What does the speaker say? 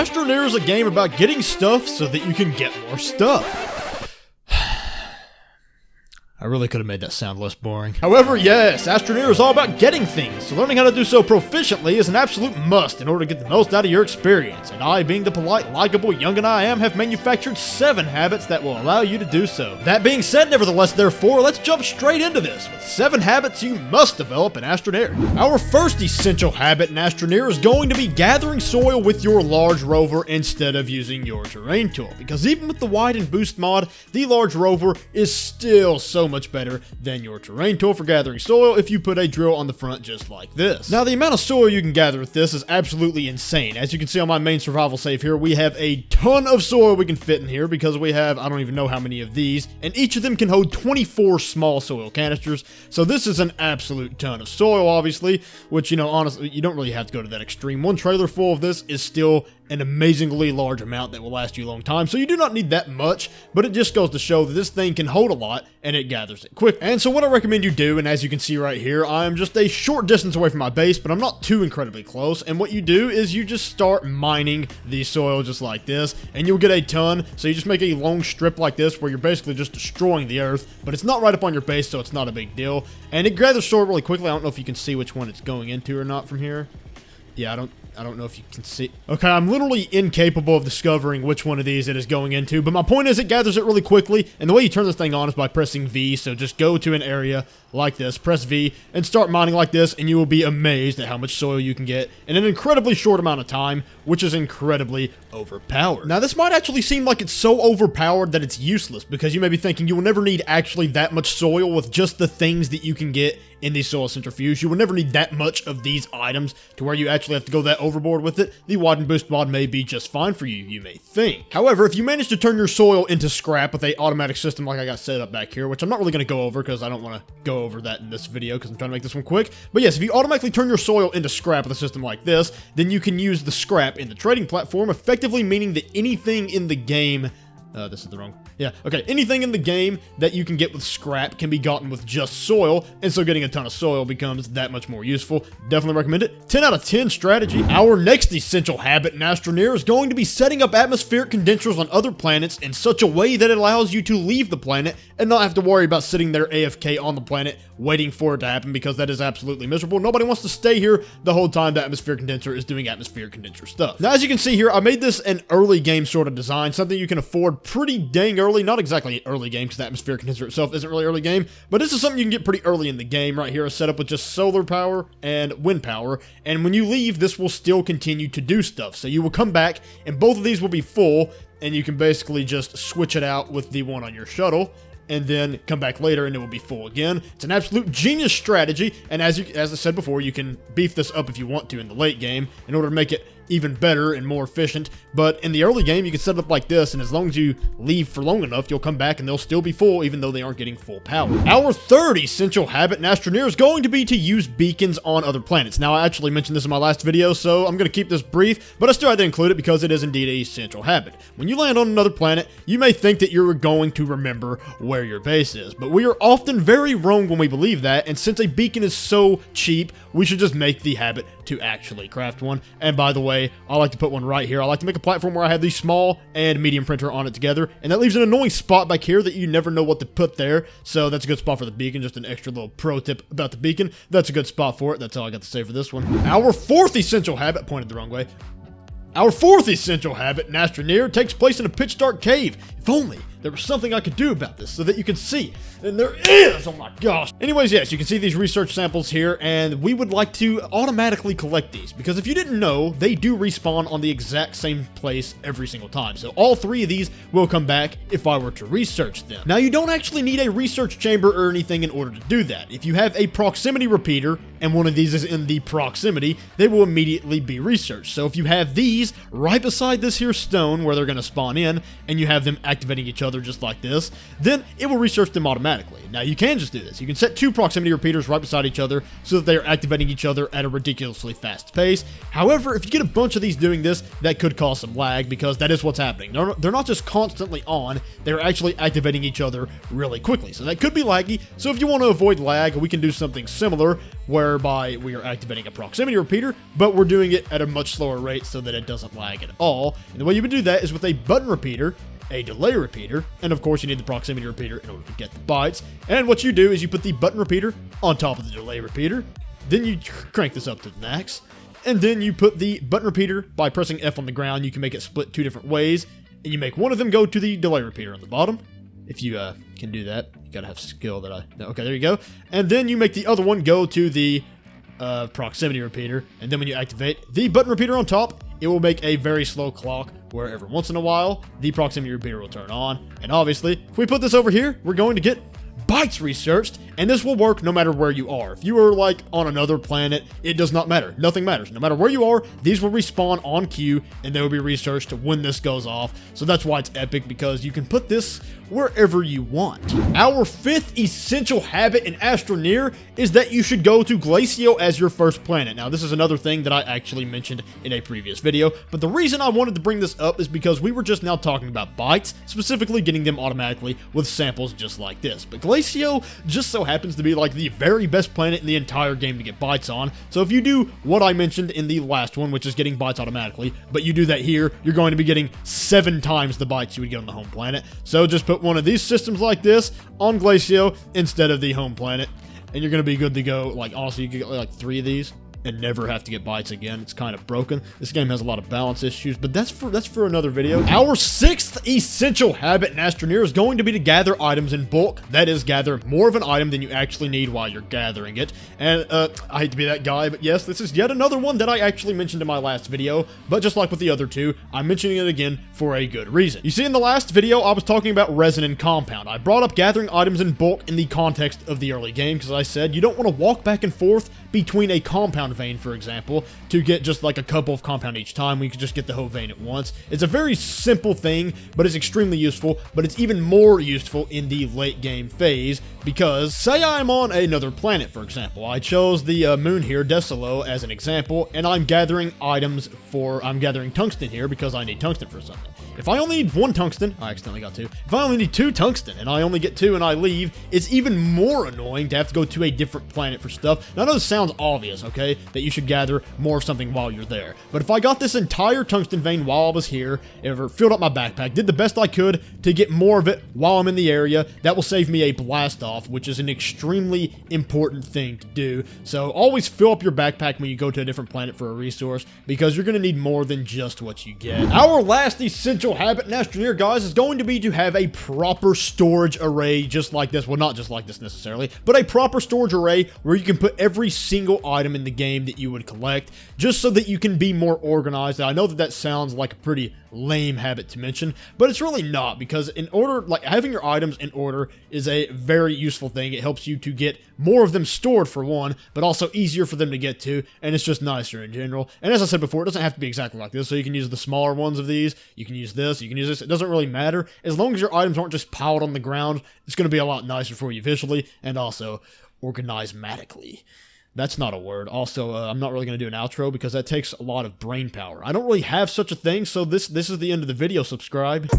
Astroneer is a game about getting stuff so that you can get more stuff. I really could have made that sound less boring. However, yes, Astroneer is all about getting things, so learning how to do so proficiently is an absolute must in order to get the most out of your experience, and I, being the polite, likable youngin' I am, have manufactured 7 habits that will allow you to do so. That being said, nevertheless, therefore, let's jump straight into this with 7 habits you must develop in Astroneer. Our first essential habit in Astroneer is going to be gathering soil with your large rover instead of using your terrain tool, because even with the wide and boost mod, the large rover is still so much better than your terrain tool for gathering soil if you put a drill on the front just like this. Now, the amount of soil you can gather with this is absolutely insane. As you can see on my main survival save here, we have a ton of soil we can fit in here because we have, I don't even know how many of these, and each of them can hold 24 small soil canisters, so this is an absolute ton of soil, obviously, which, you know, honestly, you don't really have to go to that extreme. One trailer full of this is still an amazingly large amount that will last you a long time, so you do not need that much, but it just goes to show that this thing can hold a lot, and it gathers it quick. And so what I recommend you do, and as you can see right here, I am just a short distance away from my base, but I'm not too incredibly close, and what you do is you just start mining the soil just like this, and you'll get a ton, so you just make a long strip like this where you're basically just destroying the earth, but it's not right up on your base, so it's not a big deal, and it gathers soil really quickly. I don't know if you can see which one it's going into or not from here. Yeah, I don't know if you can see. Okay, I'm literally incapable of discovering which one of these it is going into, but my point is it gathers it really quickly, and the way you turn this thing on is by pressing V, so just go to an area like this, press V, and start mining like this, and you will be amazed at how much soil you can get in an incredibly short amount of time, which is incredibly overpowered. Now, this might actually seem like it's so overpowered that it's useless, because you may be thinking you will never need actually that much soil with just the things that you can get in the soil centrifuge. You will never need that much of these items to where you actually have to go that overboard with it. The wide and boost mod may be just fine for you, you may think. However, if you manage to turn your soil into scrap with a automatic system like I got set up back here, which I'm not really going to go over because I don't want to go over that in this video because I'm trying to make this one quick. But yes, if you automatically turn your soil into scrap with a system like this, then you can use the scrap in the trading platform, effectively meaning that anything in the game this is the wrong. Yeah, okay. Anything in the game that you can get with scrap can be gotten with just soil, and so getting a ton of soil becomes that much more useful. Definitely recommend it. 10 out of 10 strategy. Our next essential habit in Astroneer is going to be setting up atmospheric condensers on other planets in such a way that it allows you to leave the planet and not have to worry about sitting there AFK on the planet waiting for it to happen, because that is absolutely miserable. Nobody wants to stay here the whole time the atmospheric condenser is doing atmospheric condenser stuff. Now, as you can see here, I made this an early game sort of design, something you can afford pretty dang early. Not exactly early game, because the atmospheric condenser itself isn't really early game, but this is something you can get pretty early in the game. Right here is set up with just solar power and wind power, and when you leave, this will still continue to do stuff. So you will come back, and both of these will be full, and you can basically just switch it out with the one on your shuttle, and then come back later and it will be full again. It's an absolute genius strategy, and as I said before, you can beef this up if you want to in the late game in order to make it even better and more efficient, but in the early game you can set it up like this, and as long as you leave for long enough, you'll come back and they'll still be full even though they aren't getting full power. Our third essential habit in Astroneer is going to be to use beacons on other planets. Now, I actually mentioned this in my last video, so I'm going to keep this brief, but I still had to include it because it is indeed an essential habit. When you land on another planet, you may think that you're going to remember where your base is, but we are often very wrong when we believe that, and since a beacon is so cheap, we should just make the habit to actually craft one. And by the way, I like to put one right here. I like to make a platform where I have the small and medium printer on it together, and that leaves an annoying spot back here that you never know what to put there, so that's a good spot for the beacon. Just an extra little pro tip about the beacon. That's a good spot for it. That's all I got to say for this one. Our fourth essential habit, pointed the wrong way. Our fourth essential habit in Astroneer takes place in a pitch dark cave. If only there was something I could do about this so that you can see. And there is! Oh my gosh. Anyways, yes, you can see these research samples here, and we would like to automatically collect these, because if you didn't know, they do respawn on the exact same place every single time. So all 3 of these will come back if I were to research them. Now, you don't actually need a research chamber or anything in order to do that. If you have a proximity repeater, and one of these is in the proximity, they will immediately be researched. So if you have these right beside this here stone where they're going to spawn in, and you have them activating each other just like this, then it will research them automatically. Now, you can just do this. You can set 2 proximity repeaters right beside each other so that they are activating each other at a ridiculously fast pace. However, if you get a bunch of these doing this, that could cause some lag, because that is what's happening. They're not just constantly on, they're actually activating each other really quickly. So that could be laggy. So if you want to avoid lag, we can do something similar where whereby we are activating a proximity repeater, but we're doing it at a much slower rate so that it doesn't lag at all. And the way you would do that is with a button repeater, a delay repeater, and of course you need the proximity repeater in order to get the bytes. And what you do is you put the button repeater on top of the delay repeater, then you crank this up to the max, and then you put the button repeater by pressing F on the ground. You can make it split 2 different ways, and you make one of them go to the delay repeater on the bottom. If you can do that, you gotta have skill that I know. Okay, there you go. And then you make the other one go to the proximity repeater, and then when you activate the button repeater on top, it will make a very slow clock where every once in a while the proximity repeater will turn on. And obviously, if we put this over here, we're going to get bytes researched, and this will work no matter where you are. If you are like on another planet, it does not matter. Nothing matters. No matter where you are, these will respawn on cue, and they will be researched when this goes off. So that's why it's epic, because you can put this wherever you want. Our 5th essential habit in Astroneer is that you should go to Glacial as your first planet. Now, this is another thing that I actually mentioned in a previous video, but the reason I wanted to bring this up is because we were just now talking about bytes, specifically getting them automatically with samples just like this. But Glacial just so happens to be like the very best planet in the entire game to get bytes on. So if you do what I mentioned in the last one, which is getting bytes automatically, but you do that here, you're going to be getting 7 times the bytes you would get on the home planet. So just put one of these systems like this on Glacial instead of the home planet, and you're going to be good to go. Like, honestly, you could get like 3 of these and never have to get bytes again. It's kind of broken. This game has a lot of balance issues, but that's for another video. Our 6th essential habit in Astroneer is going to be to gather items in bulk. That is, gather more of an item than you actually need while you're gathering it. And I hate to be that guy, but yes, this is yet another one that I actually mentioned in my last video, but just like with the other 2, I'm mentioning it again for a good reason. You see, in the last video, I was talking about resin and compound. I brought up gathering items in bulk in the context of the early game, because I said you don't want to walk back and forth between a compound vein, for example, to get just like a couple of compound each time. We could just get the whole vein at once. It's a very simple thing, but it's extremely useful. But it's even more useful in the late game phase, because say I'm on another planet, for example. I chose the moon here, Decilo, as an example, and I'm gathering items I'm gathering tungsten here because I need tungsten for something. If I only need 1 tungsten, I accidentally got 2. If I only need 2 tungsten and I only get 2 and I leave, it's even more annoying to have to go to a different planet for stuff. Now, I know this sounds obvious, okay, that you should gather more of something while you're there. But if I got this entire tungsten vein while I was here, ever filled up my backpack, did the best I could to get more of it while I'm in the area, that will save me a blast off, which is an extremely important thing to do. So always fill up your backpack when you go to a different planet for a resource, because you're going to need more than just what you get. Our last essential habit in Astroneer, guys, is going to be to have a proper storage array just like this. Well, not just like this necessarily, but a proper storage array where you can put every single item in the game that you would collect, just so that you can be more organized. And I know that that sounds like a pretty lame habit to mention, but it's really not, because in order, like, having your items in order is a very useful thing. It helps you to get more of them stored, for one, but also easier for them to get to, and it's just nicer in general. And as I said before, it doesn't have to be exactly like this, so you can use the smaller ones of these, you can use this, you can use this. It doesn't really matter. As long as your items aren't just piled on the ground, it's going to be a lot nicer for you visually, and also organizematically. That's not a word. Also, I'm not really going to do an outro because that takes a lot of brain power. I don't really have such a thing, so this is the end of the video. Subscribe.